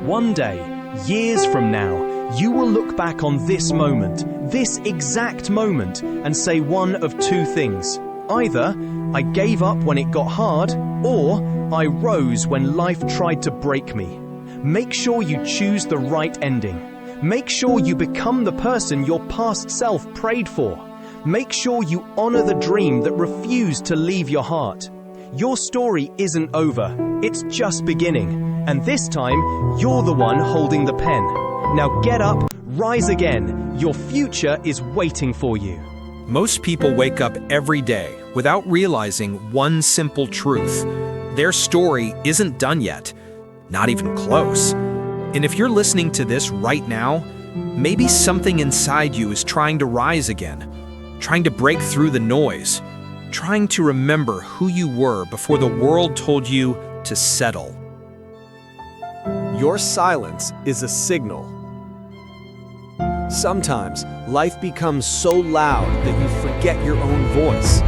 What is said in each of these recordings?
One day, years from now, you will look back on this moment, this exact moment, and say one of two things. Either, I gave up when it got hard, or I rose when life tried to break me. Make sure you choose the right ending. Make sure you become the person your past self prayed for. Make sure you honor the dream that refused to leave your heart. Your story isn't over, it's just beginning. And this time, you're the one holding the pen. Now get up, rise again. Your future is waiting for you. Most people wake up every day without realizing one simple truth. Their story isn't done yet, not even close. And if you're listening to this right now, maybe something inside you is trying to rise again, trying to break through the noise, trying to remember who you were before the world told you to settle. Your silence is a signal. Sometimes, life becomes so loud that you forget your own voice.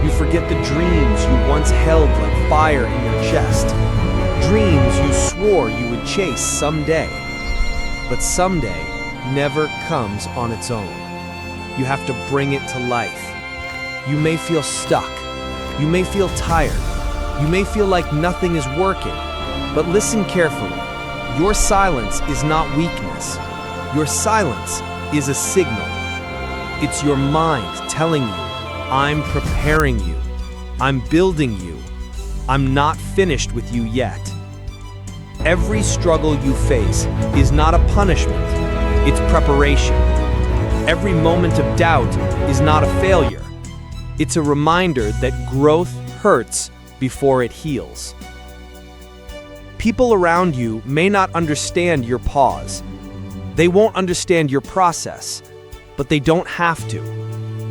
You forget the dreams you once held like fire in your chest. Dreams you swore you would chase someday. But someday never comes on its own. You have to bring it to life. You may feel stuck. You may feel tired. You may feel like nothing is working. But listen carefully. Your silence is not weakness. Your silence is a signal. It's your mind telling you, I'm preparing you. I'm building you. I'm not finished with you yet. Every struggle you face is not a punishment. It's preparation. Every moment of doubt is not a failure. It's a reminder that growth hurts before it heals. People around you may not understand your pause. They won't understand your process, but they don't have to,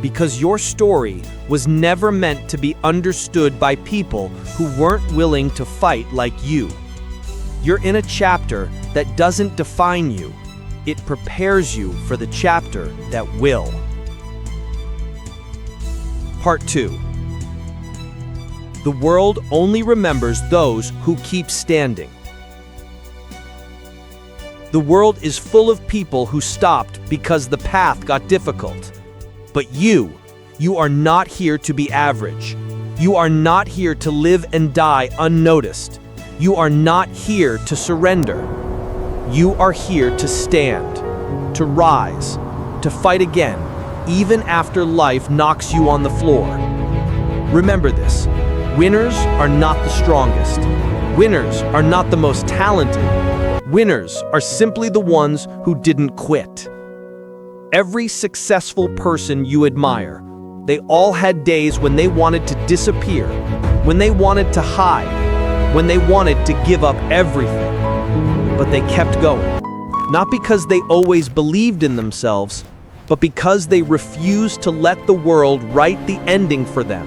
because your story was never meant to be understood by people who weren't willing to fight like you. You're in a chapter that doesn't define you. It prepares you for the chapter that will. Part 2. The world only remembers those who keep standing. The world is full of people who stopped because the path got difficult. But you are not here to be average. You are not here to live and die unnoticed. You are not here to surrender. You are here to stand, to rise, to fight again, even after life knocks you on the floor. Remember this. Winners are not the strongest. Winners are not the most talented. Winners are simply the ones who didn't quit. Every successful person you admire, they all had days when they wanted to disappear, when they wanted to hide, when they wanted to give up everything. But they kept going. Not because they always believed in themselves, but because they refused to let the world write the ending for them.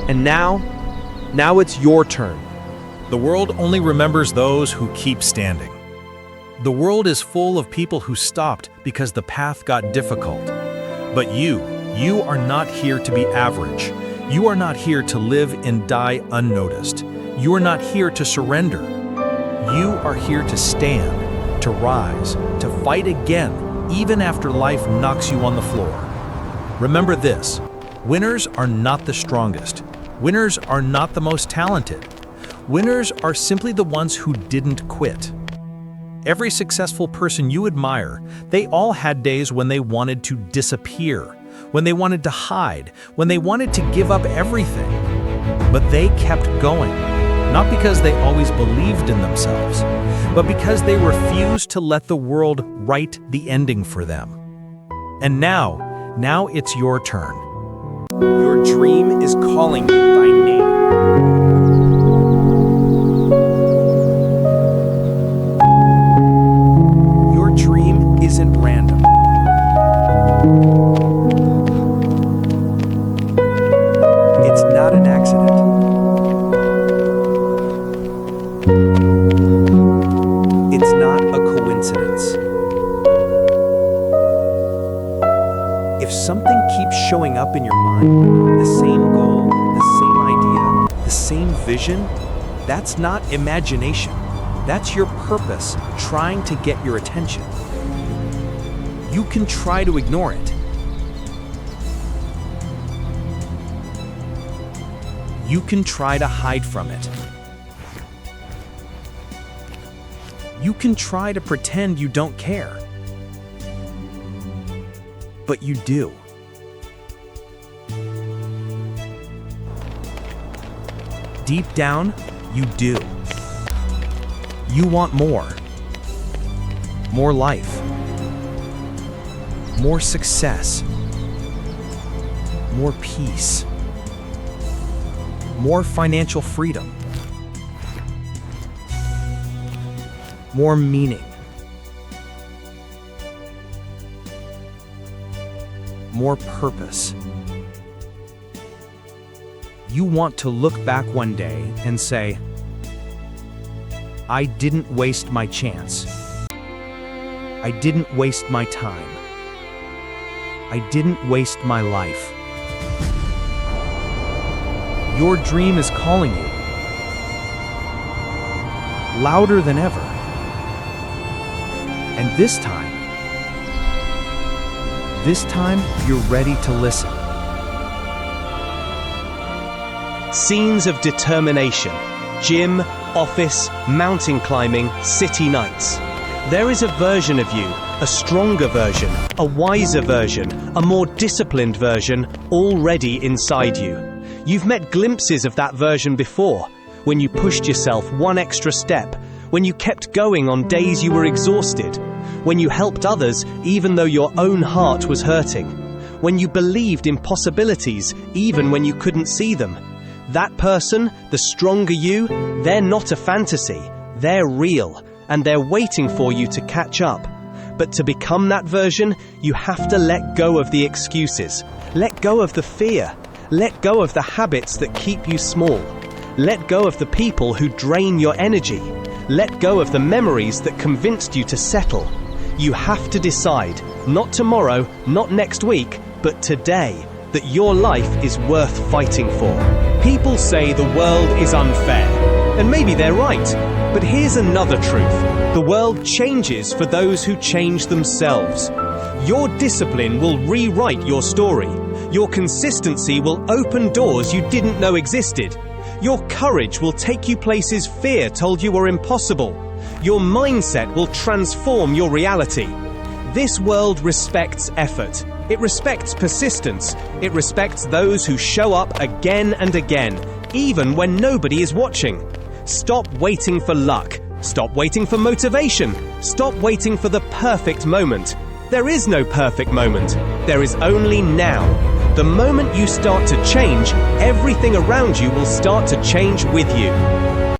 And now it's your turn. The world only remembers those who keep standing. The world is full of people who stopped because the path got difficult. But you are not here to be average. You are not here to live and die unnoticed. You are not here to surrender. You are here to stand, to rise, to fight again, even after life knocks you on the floor. Remember this, winners are not the strongest. Winners are not the most talented. Winners are simply the ones who didn't quit. Every successful person you admire, they all had days when they wanted to disappear, when they wanted to hide, when they wanted to give up everything. But they kept going, not because they always believed in themselves, but because they refused to let the world write the ending for them. And now it's your turn. Your dream is calling you by name. Your dream isn't random. It's not an accident. It's not a coincidence. If something keeps showing up in your mind, the same goal, the same idea, the same vision, that's not imagination. That's your purpose trying to get your attention. You can try to ignore it. You can try to hide from it. You can try to pretend you don't care. But you do. Deep down, you do. You want more. More life. More success. More peace. More financial freedom. More meaning. More purpose. You want to look back one day and say, I didn't waste my chance. I didn't waste my time. I didn't waste my life. Your dream is calling you, louder than ever. And this time you're ready to listen. Scenes of determination. Gym, office, mountain climbing, city nights. There is a version of you, a stronger version, a wiser version, a more disciplined version already inside you. You've met glimpses of that version before, when you pushed yourself one extra step, when you kept going on days you were exhausted, when you helped others even though your own heart was hurting, when you believed in possibilities even when you couldn't see them. That person, the stronger you, they're not a fantasy, they're real, and they're waiting for you to catch up. But to become that version, you have to let go of the excuses, let go of the fear, let go of the habits that keep you small, let go of the people who drain your energy, let go of the memories that convinced you to settle. You have to decide, not tomorrow, not next week, but today, that your life is worth fighting for. People say the world is unfair, and maybe they're right, but here's another truth. The world changes for those who change themselves. Your discipline will rewrite your story. Your consistency will open doors you didn't know existed. Your courage will take you places fear told you were impossible. Your mindset will transform your reality. This world respects effort. It respects persistence. It respects those who show up again and again, even when nobody is watching. Stop waiting for luck. Stop waiting for motivation. Stop waiting for the perfect moment. There is no perfect moment. There is only now. The moment you start to change, everything around you will start to change with you.